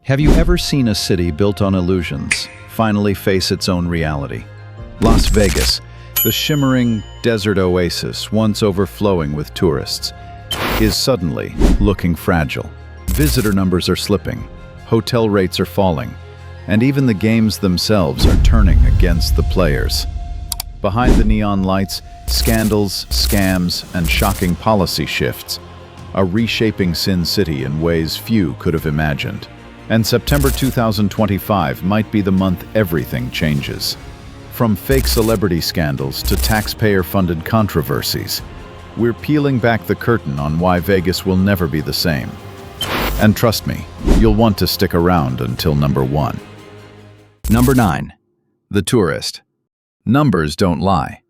Have you ever seen a city built on illusions finally face its own reality? Las Vegas, the shimmering desert oasis once overflowing with tourists, is suddenly looking fragile. Visitor numbers are slipping, hotel rates are falling, and even the games themselves are turning against the players. Behind the neon lights, scandals, scams, and shocking policy shifts are reshaping Sin City in ways few could have imagined. And September 2025 might be the month everything changes. From fake celebrity scandals to taxpayer-funded controversies, we're peeling back the curtain on why Vegas will never be the same. And trust me, you'll want to stick around until number 1. Number 9. The tourist. Numbers don't lie.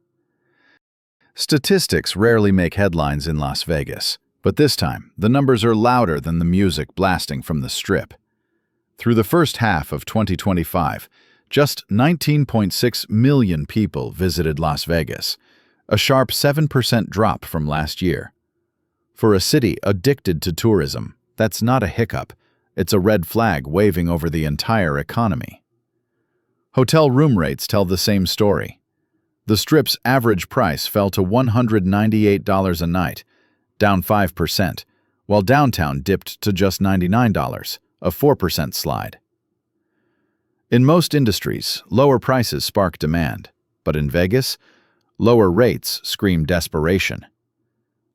Statistics rarely make headlines in Las Vegas, but this time, the numbers are louder than the music blasting from the Strip. Through the first half of 2025, just 19.6 million people visited Las Vegas, a sharp 7% drop from last year. For a city addicted to tourism, that's not a hiccup, it's a red flag waving over the entire economy. Hotel room rates tell the same story. The Strip's average price fell to $198 a night, down 5%, while downtown dipped to just $99. A 4% slide. In most industries, lower prices spark demand, but in Vegas, lower rates scream desperation.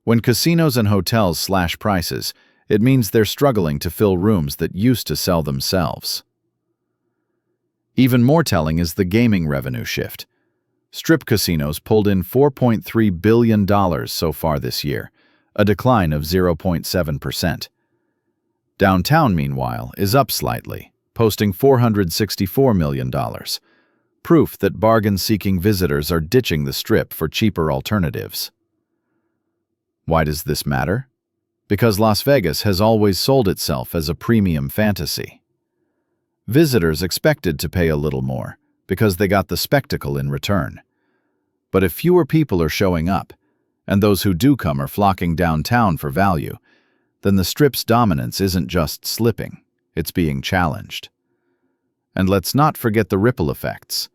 When casinos and hotels slash prices, it means they're struggling to fill rooms that used to sell themselves. Even more telling is the gaming revenue shift. Strip casinos pulled in $4.3 billion so far this year, a decline of 0.7%. Downtown, meanwhile, is up slightly, posting $464 million, proof that bargain-seeking visitors are ditching the Strip for cheaper alternatives. Why does this matter? Because Las Vegas has always sold itself as a premium fantasy. Visitors expected to pay a little more, because they got the spectacle in return. But if fewer people are showing up, and those who do come are flocking downtown for value, then the Strip's dominance isn't just slipping, it's being challenged. And let's not forget the ripple effects.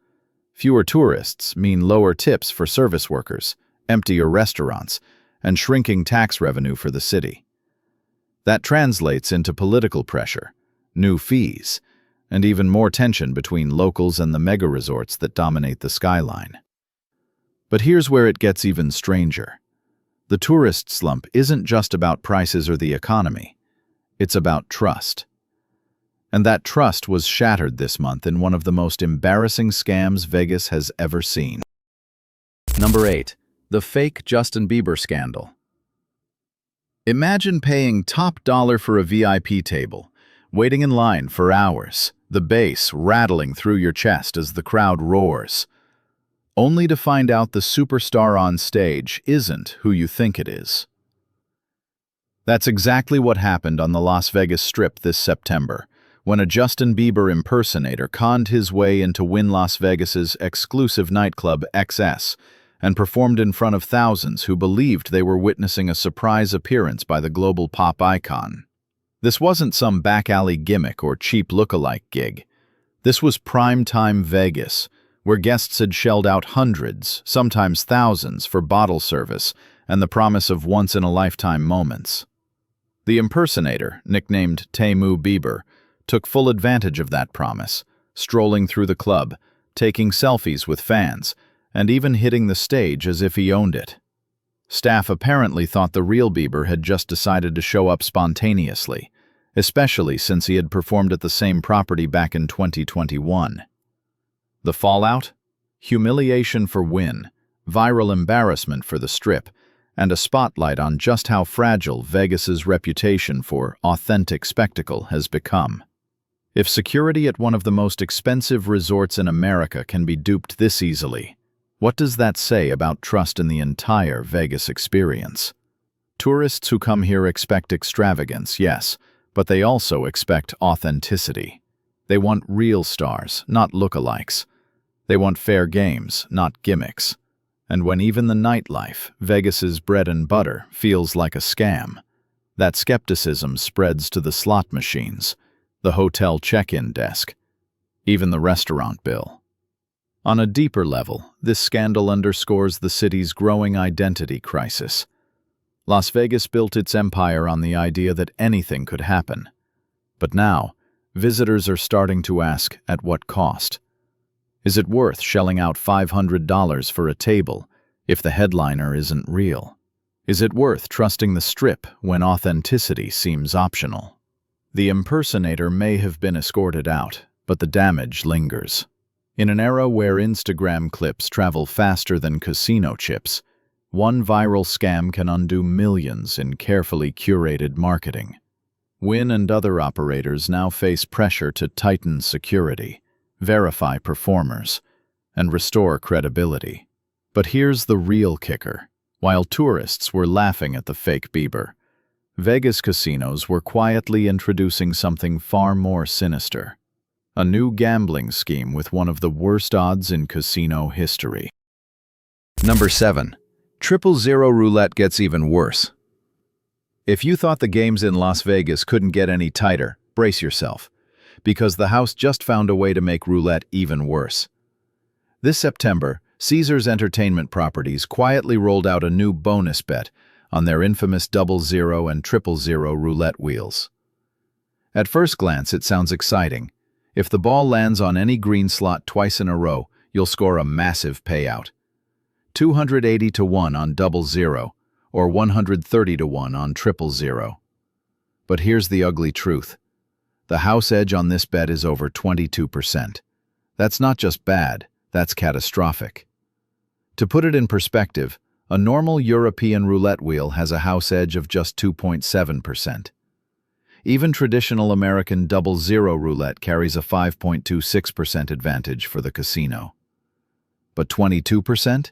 Fewer tourists mean lower tips for service workers, emptier restaurants, and shrinking tax revenue for the city. That translates into political pressure, new fees, and even more tension between locals and the mega-resorts that dominate the skyline. But here's where it gets even stranger. The tourist slump isn't just about prices or the economy. It's about trust. And that trust was shattered this month in one of the most embarrassing scams Vegas has ever seen. Number 8. The fake Justin Bieber scandal. Imagine paying top dollar for a VIP table, waiting in line for hours, the bass rattling through your chest as the crowd roars, only to find out the superstar on stage isn't who you think it is. That's exactly what happened on the Las Vegas Strip this September, when a Justin Bieber impersonator conned his way into Wynn Las Vegas's exclusive nightclub XS and performed in front of thousands who believed they were witnessing a surprise appearance by the global pop icon. This wasn't some back-alley gimmick or cheap look-alike gig. This was prime-time Vegas, where guests had shelled out hundreds, sometimes thousands, for bottle service and the promise of once-in-a-lifetime moments. The impersonator, nicknamed Tamu Bieber, took full advantage of that promise, strolling through the club, taking selfies with fans, and even hitting the stage as if he owned it. Staff apparently thought the real Bieber had just decided to show up spontaneously, especially since he had performed at the same property back in 2021. The fallout? Humiliation for Wynn, viral embarrassment for the Strip, and a spotlight on just how fragile Vegas's reputation for authentic spectacle has become. If security at one of the most expensive resorts in America can be duped this easily, what does that say about trust in the entire Vegas experience? Tourists who come here expect extravagance, yes, but they also expect authenticity. They want real stars, not lookalikes. They want fair games, not gimmicks. And when even the nightlife, Vegas's bread and butter, feels like a scam, that skepticism spreads to the slot machines, the hotel check-in desk, even the restaurant bill. On a deeper level, this scandal underscores the city's growing identity crisis. Las Vegas built its empire on the idea that anything could happen. But now, visitors are starting to ask, at what cost? Is it worth shelling out $500 for a table if the headliner isn't real? Is it worth trusting the Strip when authenticity seems optional? The impersonator may have been escorted out, but the damage lingers. In an era where Instagram clips travel faster than casino chips, one viral scam can undo millions in carefully curated marketing. Wynn and other operators now face pressure to tighten security, verify performers, and restore credibility. But here's the real kicker. While tourists were laughing at the fake Bieber, Vegas casinos were quietly introducing something far more sinister. A new gambling scheme with one of the worst odds in casino history. Number 7. 000 roulette gets even worse. If you thought the games in Las Vegas couldn't get any tighter, brace yourself, because the house just found a way to make roulette even worse. This September, Caesars Entertainment Properties quietly rolled out a new bonus bet on their infamous 00 and 000 roulette wheels. At first glance, it sounds exciting. If the ball lands on any green slot twice in a row, you'll score a massive payout. 280 to 1 on 00, or 130 to 1 on 000. But here's the ugly truth. The house edge on this bet is over 22%. That's not just bad, that's catastrophic. To put it in perspective, a normal European roulette wheel has a house edge of just 2.7%. Even traditional American 00 roulette carries a 5.26% advantage for the casino. But 22%?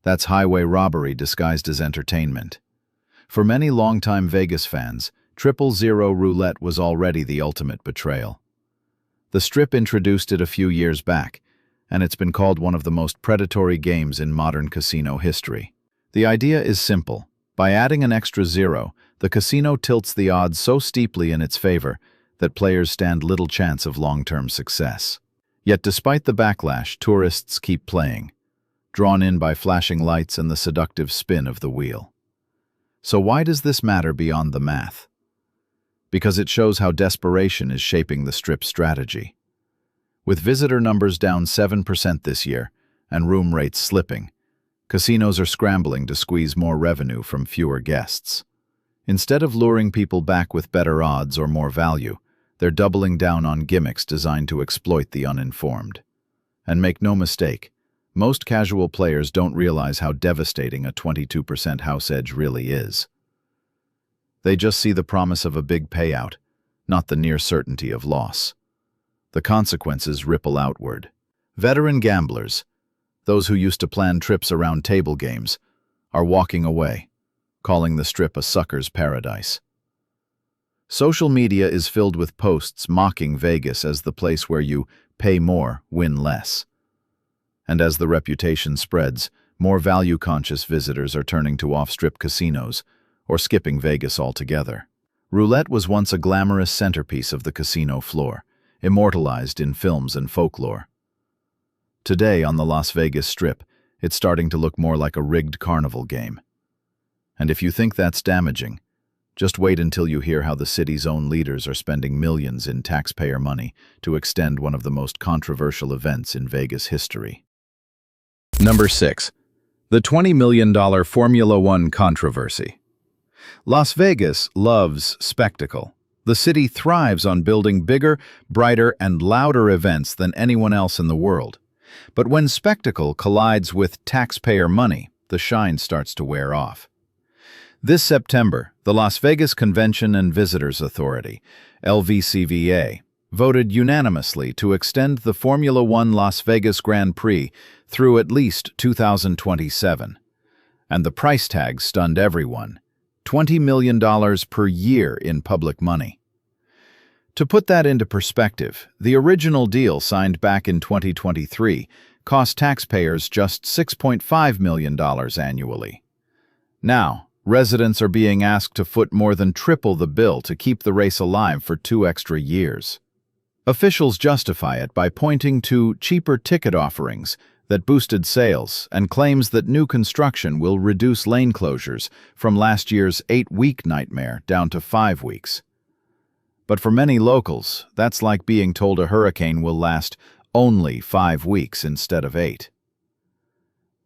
That's highway robbery disguised as entertainment. For many longtime Vegas fans, 000 roulette was already the ultimate betrayal. The Strip introduced it a few years back, and it's been called one of the most predatory games in modern casino history. The idea is simple. By adding an extra zero, the casino tilts the odds so steeply in its favor that players stand little chance of long-term success. Yet despite the backlash, tourists keep playing, drawn in by flashing lights and the seductive spin of the wheel. So why does this matter beyond the math? Because it shows how desperation is shaping the Strip's strategy. With visitor numbers down 7% this year and room rates slipping, casinos are scrambling to squeeze more revenue from fewer guests. Instead of luring people back with better odds or more value, they're doubling down on gimmicks designed to exploit the uninformed. And make no mistake, most casual players don't realize how devastating a 22% house edge really is. They just see the promise of a big payout, not the near certainty of loss. The consequences ripple outward. Veteran gamblers, those who used to plan trips around table games, are walking away, calling the Strip a sucker's paradise. Social media is filled with posts mocking Vegas as the place where you pay more, win less. And as the reputation spreads, more value-conscious visitors are turning to off-strip casinos or skipping Vegas altogether. Roulette was once a glamorous centerpiece of the casino floor, immortalized in films and folklore. Today, on the Las Vegas Strip, it's starting to look more like a rigged carnival game. And if you think that's damaging, just wait until you hear how the city's own leaders are spending millions in taxpayer money to extend one of the most controversial events in Vegas history. Number 6. The $20 million Formula One controversy. Las Vegas loves spectacle. The city thrives on building bigger, brighter, and louder events than anyone else in the world. But when spectacle collides with taxpayer money, the shine starts to wear off. This September, the Las Vegas Convention and Visitors Authority, LVCVA, voted unanimously to extend the Formula One Las Vegas Grand Prix through at least 2027. And the price tag stunned everyone: $20 million per year in public money. To put that into perspective, the original deal signed back in 2023 cost taxpayers just $6.5 million annually. Now, residents are being asked to foot more than triple the bill to keep the race alive for 2 extra years. Officials justify it by pointing to cheaper ticket offerings that boosted sales and claims that new construction will reduce lane closures from last year's 8-week nightmare down to 5 weeks. But for many locals, that's like being told a hurricane will last only 5 weeks instead of 8.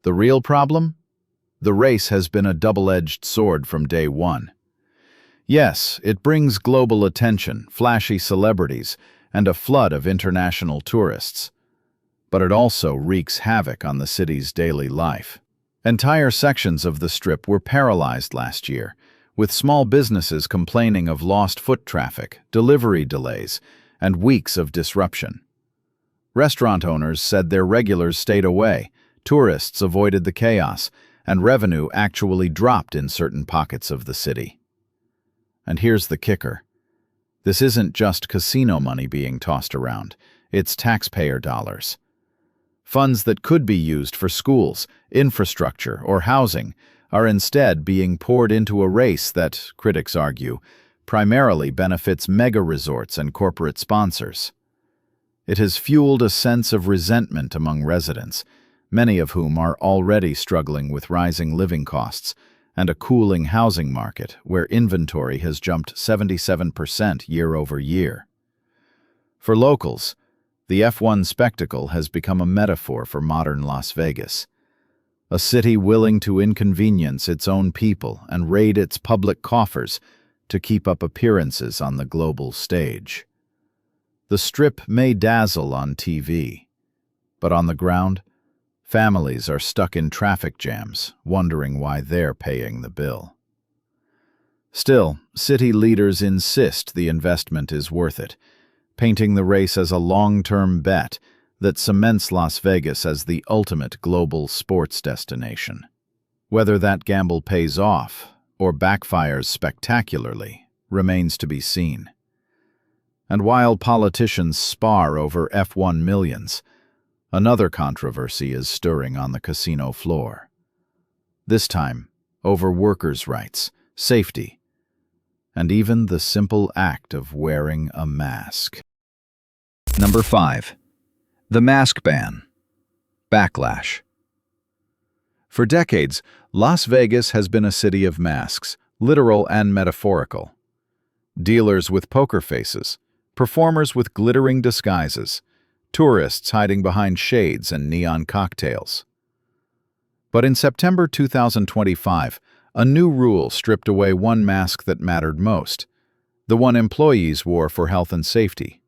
The real problem? The race has been a double-edged sword from day one. Yes, it brings global attention, flashy celebrities, and a flood of international tourists. But it also wreaks havoc on the city's daily life. Entire sections of the Strip were paralyzed last year, with small businesses complaining of lost foot traffic, delivery delays, and weeks of disruption. Restaurant owners said their regulars stayed away, tourists avoided the chaos, and revenue actually dropped in certain pockets of the city. And here's the kicker. This isn't just casino money being tossed around, it's taxpayer dollars. Funds that could be used for schools, infrastructure, or housing are instead being poured into a race that, critics argue, primarily benefits mega-resorts and corporate sponsors. It has fueled a sense of resentment among residents, many of whom are already struggling with rising living costs and a cooling housing market where inventory has jumped 77% year over year. For locals, the F1 spectacle has become a metaphor for modern Las Vegas, a city willing to inconvenience its own people and raid its public coffers to keep up appearances on the global stage. The Strip may dazzle on TV, but on the ground, families are stuck in traffic jams, wondering why they're paying the bill. Still, city leaders insist the investment is worth it, painting the race as a long-term bet that cements Las Vegas as the ultimate global sports destination. Whether that gamble pays off or backfires spectacularly remains to be seen. And while politicians spar over F1 millions, another controversy is stirring on the casino floor. This time, over workers' rights, safety, and even the simple act of wearing a mask. Number 5. The mask ban. Backlash. For decades, Las Vegas has been a city of masks, literal and metaphorical. Dealers with poker faces, performers with glittering disguises, tourists hiding behind shades and neon cocktails. But in September 2025, a new rule stripped away one mask that mattered most, the one employees wore for health and safety.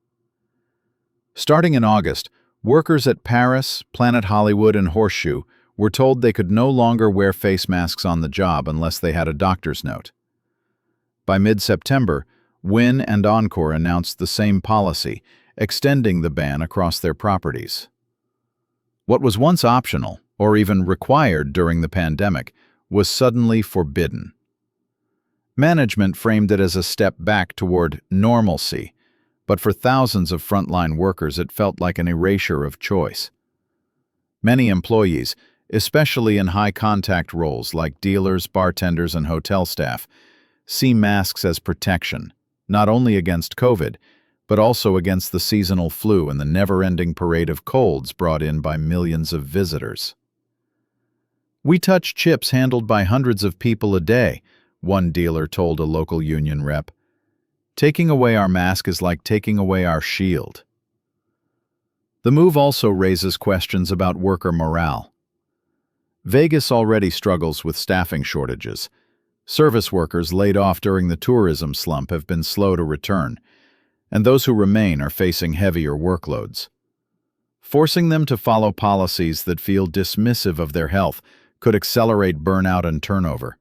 Starting in August, workers at Paris, Planet Hollywood, and Horseshoe were told they could no longer wear face masks on the job unless they had a doctor's note. By mid-September, Wynn and Encore announced the same policy, extending the ban across their properties. What was once optional, or even required during the pandemic, was suddenly forbidden. Management framed it as a step back toward normalcy, but for thousands of frontline workers it felt like an erasure of choice. Many employees, especially in high-contact roles like dealers, bartenders, and hotel staff, see masks as protection, not only against COVID, but also against the seasonal flu and the never-ending parade of colds brought in by millions of visitors. "We touch chips handled by hundreds of people a day," one dealer told a local union rep. "Taking away our mask is like taking away our shield." The move also raises questions about worker morale. Vegas already struggles with staffing shortages. Service workers laid off during the tourism slump have been slow to return, and those who remain are facing heavier workloads. Forcing them to follow policies that feel dismissive of their health could accelerate burnout and turnover,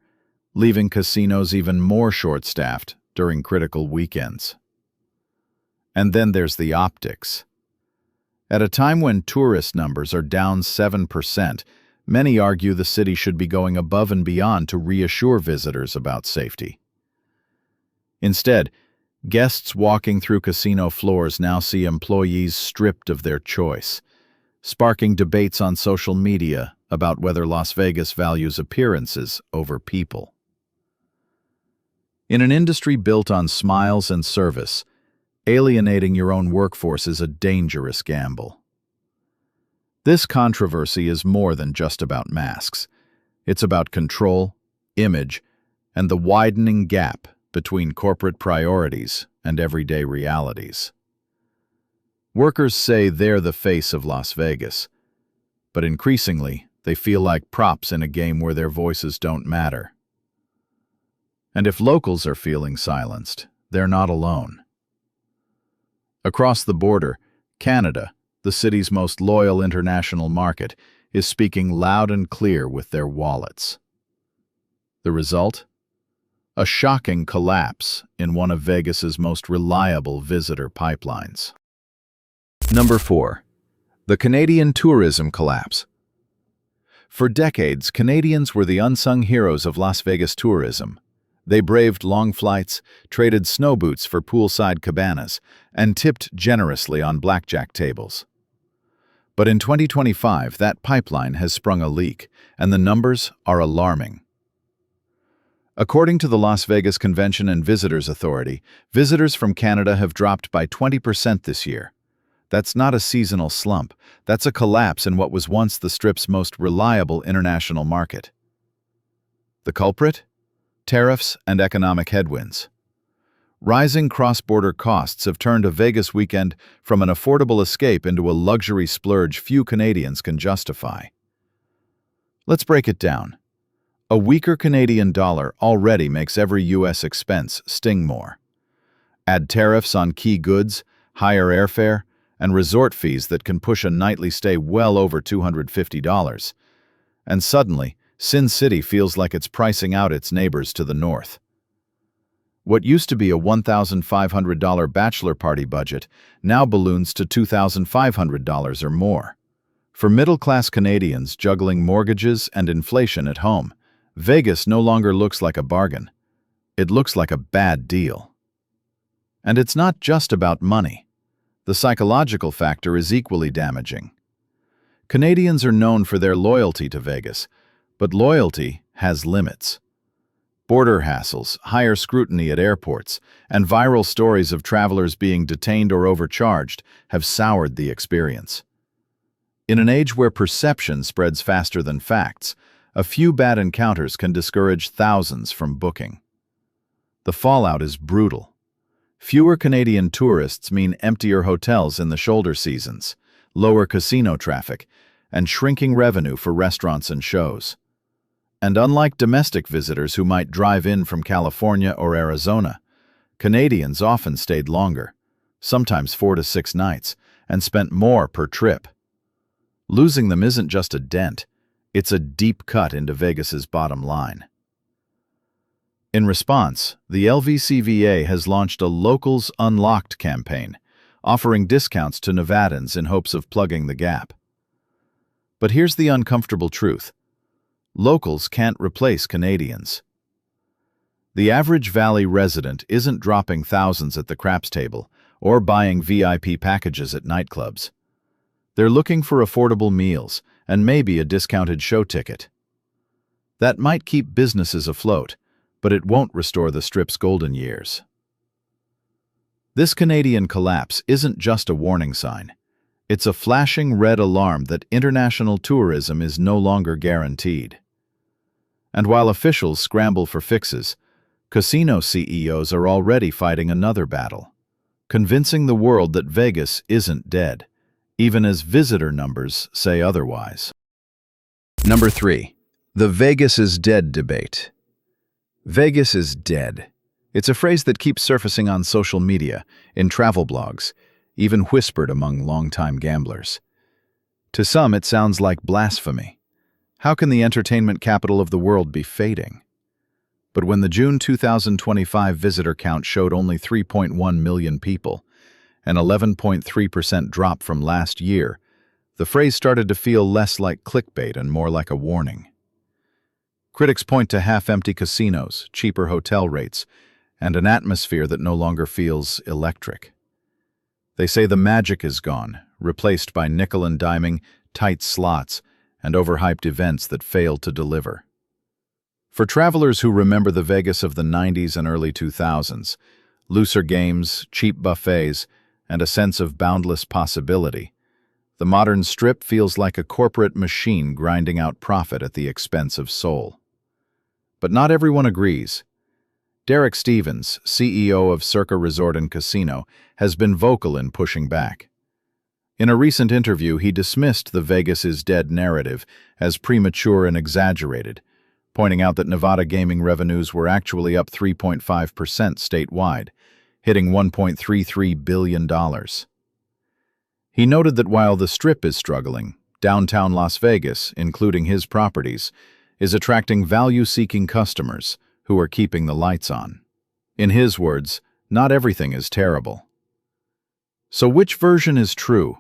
leaving casinos even more short-staffed during critical weekends. And then there's the optics. At a time when tourist numbers are down 7%, many argue the city should be going above and beyond to reassure visitors about safety. Instead, guests walking through casino floors now see employees stripped of their choice, sparking debates on social media about whether Las Vegas values appearances over people. In an industry built on smiles and service, Alienating your own workforce is a dangerous gamble. This controversy is more than just about masks. It's about control, image, and the widening gap between corporate priorities and everyday realities. Workers say they're the face of Las Vegas, but increasingly, they feel like props in a game where their voices don't matter. And if locals are feeling silenced, they're not alone. Across the border, Canada, the city's most loyal international market, is speaking loud and clear with their wallets. The result? A shocking collapse in one of Vegas's most reliable visitor pipelines. Number 4. The Canadian tourism collapse. For decades, Canadians were the unsung heroes of Las Vegas tourism. They braved long flights, traded snow boots for poolside cabanas, and tipped generously on blackjack tables. But in 2025, that pipeline has sprung a leak, and the numbers are alarming. According to the Las Vegas Convention and Visitors Authority, visitors from Canada have dropped by 20% this year. That's not a seasonal slump. That's a collapse in what was once the Strip's most reliable international market. The culprit? Tariffs and economic headwinds. Rising cross-border costs have turned a Vegas weekend from an affordable escape into a luxury splurge few Canadians can justify. Let's break it down. A weaker Canadian dollar already makes every U.S. expense sting more. Add tariffs on key goods, higher airfare, and resort fees that can push a nightly stay well over $250. And suddenly, Sin City feels like it's pricing out its neighbors to the north. What used to be a $1,500 bachelor party budget now balloons to $2,500 or more. For middle-class Canadians juggling mortgages and inflation at home, Vegas no longer looks like a bargain. It looks like a bad deal. And it's not just about money. The psychological factor is equally damaging. Canadians are known for their loyalty to Vegas, but loyalty has limits. Border hassles, higher scrutiny at airports, and viral stories of travelers being detained or overcharged have soured the experience. In an age where perception spreads faster than facts, a few bad encounters can discourage thousands from booking. The fallout is brutal. Fewer Canadian tourists mean emptier hotels in the shoulder seasons, lower casino traffic, and shrinking revenue for restaurants and shows. And unlike domestic visitors who might drive in from California or Arizona, Canadians often stayed longer, sometimes 4 to 6 nights, and spent more per trip. Losing them isn't just a dent, it's a deep cut into Vegas's bottom line. In response, the LVCVA has launched a Locals Unlocked campaign, offering discounts to Nevadans in hopes of plugging the gap. But here's the uncomfortable truth. Locals can't replace Canadians. The average Valley resident isn't dropping thousands at the craps table or buying VIP packages at nightclubs. They're looking for affordable meals and maybe a discounted show ticket. That might keep businesses afloat, but it won't restore the Strip's golden years. This Canadian collapse isn't just a warning sign. It's a flashing red alarm that international tourism is no longer guaranteed. And while officials scramble for fixes, casino CEOs are already fighting another battle, convincing the world that Vegas isn't dead, even as visitor numbers say otherwise. Number 3. The Vegas is dead debate. Vegas is dead. It's a phrase that keeps surfacing on social media, in travel blogs, even whispered among longtime gamblers. To some, it sounds like blasphemy. How can the entertainment capital of the world be fading? But when the June 2025 visitor count showed only 3.1 million people, an 11.3% drop from last year, the phrase started to feel less like clickbait and more like a warning. Critics point to half-empty casinos, cheaper hotel rates, and an atmosphere that no longer feels electric. They say the magic is gone, replaced by nickel and diming, tight slots, and overhyped events that fail to deliver. For travelers who remember the Vegas of the 90s and early 2000s, looser games, cheap buffets, and a sense of boundless possibility. The modern Strip feels like a corporate machine grinding out profit at the expense of soul. But not everyone agrees. Derek Stevens, CEO of Circa Resort and Casino, has been vocal in pushing back. In a recent interview, he dismissed the Vegas is dead narrative as premature and exaggerated, pointing out that Nevada gaming revenues were actually up 3.5% statewide, hitting $1.33 billion. He noted that while the Strip is struggling, downtown Las Vegas, including his properties, is attracting value-seeking customers who are keeping the lights on. In his words, not everything is terrible. So which version is true?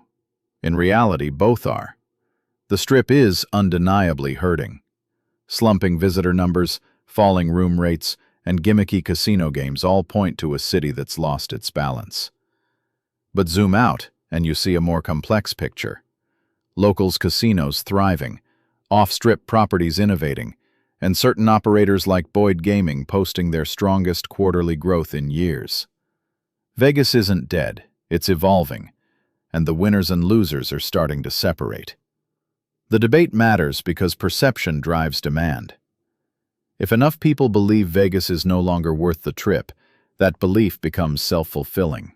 In reality, both are. The Strip is undeniably hurting. Slumping visitor numbers, falling room rates, and gimmicky casino games all point to a city that's lost its balance. But zoom out, and you see a more complex picture. Locals' casinos thriving, off-strip properties innovating, and certain operators like Boyd Gaming posting their strongest quarterly growth in years. Vegas isn't dead, it's evolving, and the winners and losers are starting to separate. The debate matters because perception drives demand. If enough people believe Vegas is no longer worth the trip, that belief becomes self-fulfilling.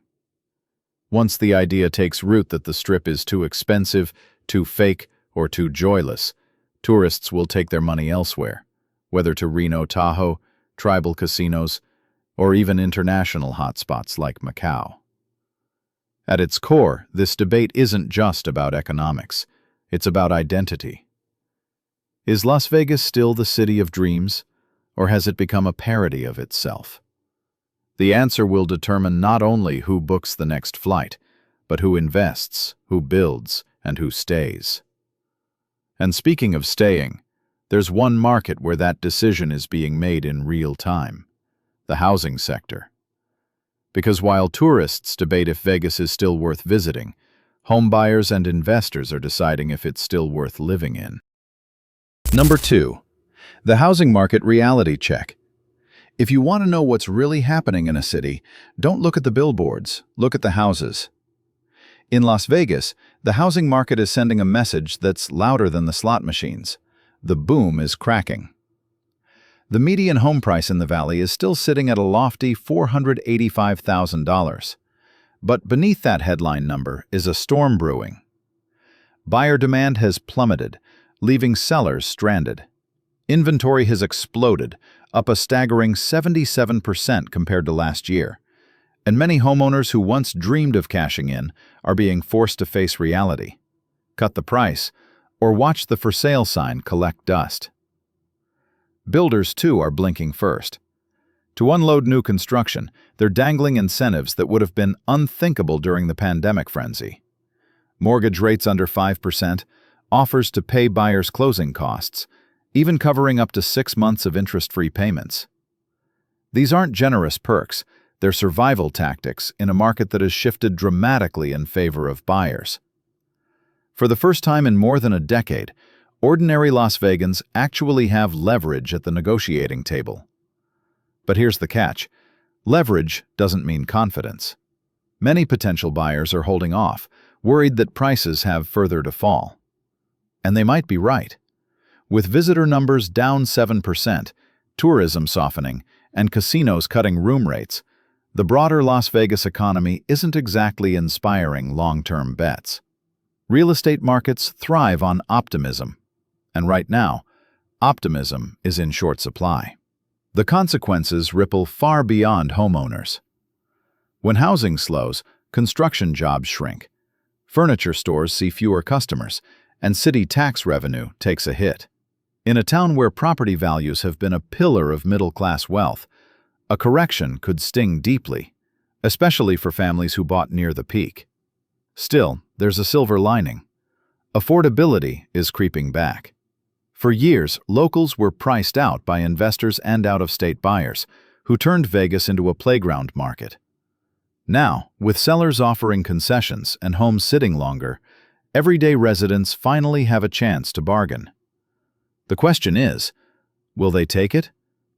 Once the idea takes root that the Strip is too expensive, too fake, or too joyless, tourists will take their money elsewhere, whether to Reno, Tahoe, tribal casinos, or even international hotspots like Macau. At its core, this debate isn't just about economics, it's about identity. Is Las Vegas still the city of dreams, or has it become a parody of itself? The answer will determine not only who books the next flight, but who invests, who builds, and who stays. And speaking of staying, there's one market where that decision is being made in real time: the housing sector. Because while tourists debate if Vegas is still worth visiting, home buyers and investors are deciding if it's still worth living in. Number 2. The housing market reality check. If you want to know what's really happening in a city, don't look at the billboards, look at the houses. In Las Vegas, the housing market is sending a message that's louder than the slot machines. The boom is cracking. The median home price in the valley is still sitting at a lofty $485,000. But beneath that headline number is a storm brewing. Buyer demand has plummeted, leaving sellers stranded. Inventory has exploded, up a staggering 77% compared to last year. And many homeowners who once dreamed of cashing in are being forced to face reality. Cut the price, or watch the for sale sign collect dust. Builders, too, are blinking first. To unload new construction, they're dangling incentives that would have been unthinkable during the pandemic frenzy. Mortgage rates under 5%, offers to pay buyers' closing costs, even covering up to 6 months of interest-free payments. These aren't generous perks, they're survival tactics in a market that has shifted dramatically in favor of buyers. For the first time in more than a decade, ordinary Las Vegans actually have leverage at the negotiating table. But here's the catch: leverage doesn't mean confidence. Many potential buyers are holding off, worried that prices have further to fall. And they might be right. With visitor numbers down 7%, tourism softening, and casinos cutting room rates, the broader Las Vegas economy isn't exactly inspiring long-term bets. Real estate markets thrive on optimism, and right now, optimism is in short supply. The consequences ripple far beyond homeowners. When housing slows, construction jobs shrink, furniture stores see fewer customers, and city tax revenue takes a hit. In a town where property values have been a pillar of middle-class wealth, a correction could sting deeply, especially for families who bought near the peak. Still, there's a silver lining. Affordability is creeping back. For years, locals were priced out by investors and out-of-state buyers, who turned Vegas into a playground market. Now, with sellers offering concessions and homes sitting longer, everyday residents finally have a chance to bargain. The question is, will they take it,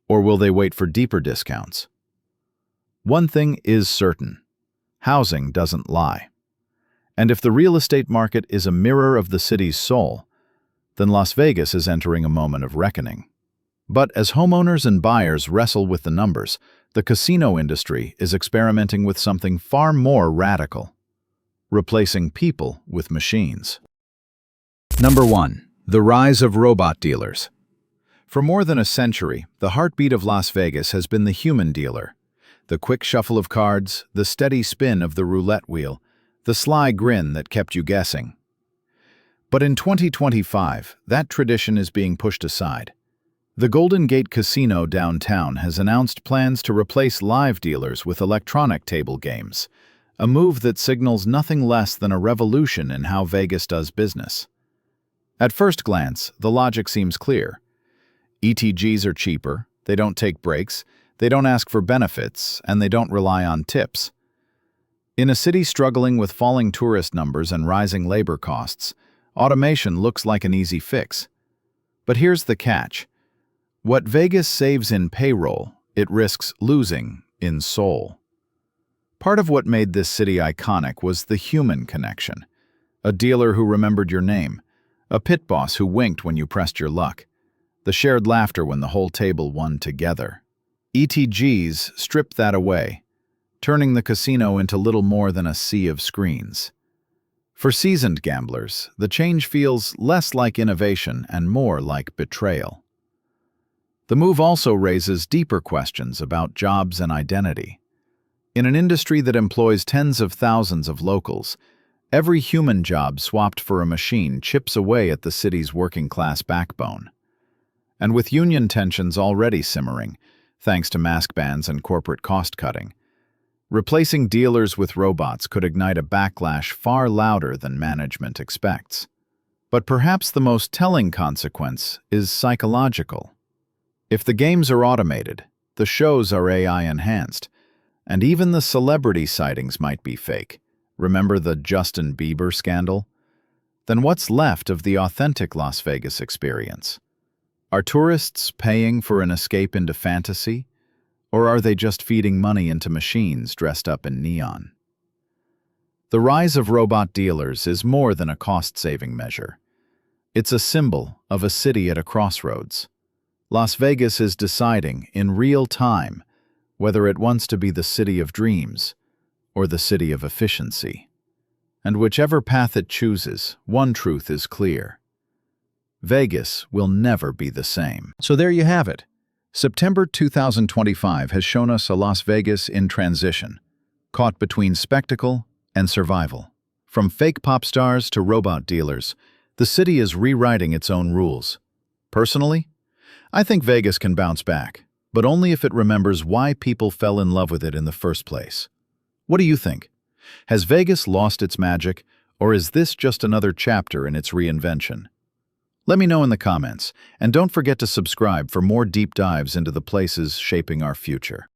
or will they wait for deeper discounts? One thing is certain: housing doesn't lie. And if the real estate market is a mirror of the city's soul, then Las Vegas is entering a moment of reckoning. But as homeowners and buyers wrestle with the numbers, the casino industry is experimenting with something far more radical: replacing people with machines. Number 1. The rise of robot dealers. For more than a century, the heartbeat of Las Vegas has been the human dealer. The quick shuffle of cards, the steady spin of the roulette wheel, the sly grin that kept you guessing. But in 2025, that tradition is being pushed aside. The Golden Gate Casino downtown has announced plans to replace live dealers with electronic table games, a move that signals nothing less than a revolution in how Vegas does business. At first glance, the logic seems clear. ETGs are cheaper, they don't take breaks, they don't ask for benefits, and they don't rely on tips. In a city struggling with falling tourist numbers and rising labor costs, automation looks like an easy fix. But here's the catch: what Vegas saves in payroll, it risks losing in soul. Part of what made this city iconic was the human connection. A dealer who remembered your name, a pit boss who winked when you pressed your luck, the shared laughter when the whole table won together. ETGs stripped that away, turning the casino into little more than a sea of screens. For seasoned gamblers, the change feels less like innovation and more like betrayal. The move also raises deeper questions about jobs and identity. In an industry that employs tens of thousands of locals, every human job swapped for a machine chips away at the city's working-class backbone. And with union tensions already simmering, thanks to mask bans and corporate cost-cutting, replacing dealers with robots could ignite a backlash far louder than management expects. But perhaps the most telling consequence is psychological. If the games are automated, the shows are AI-enhanced, and even the celebrity sightings might be fake. Remember the Justin Bieber scandal? Then what's left of the authentic Las Vegas experience? Are tourists paying for an escape into fantasy? Or are they just feeding money into machines dressed up in neon? The rise of robot dealers is more than a cost-saving measure. It's a symbol of a city at a crossroads. Las Vegas is deciding, in real time, whether it wants to be the city of dreams or the city of efficiency. And whichever path it chooses, one truth is clear: Vegas will never be the same. So there you have it. September 2025 has shown us a Las Vegas in transition, caught between spectacle and survival. From fake pop stars to robot dealers, the city is rewriting its own rules. Personally, I think Vegas can bounce back, but only if it remembers why people fell in love with it in the first place. What do you think? Has Vegas lost its magic, or is this just another chapter in its reinvention? Let me know in the comments, and don't forget to subscribe for more deep dives into the places shaping our future.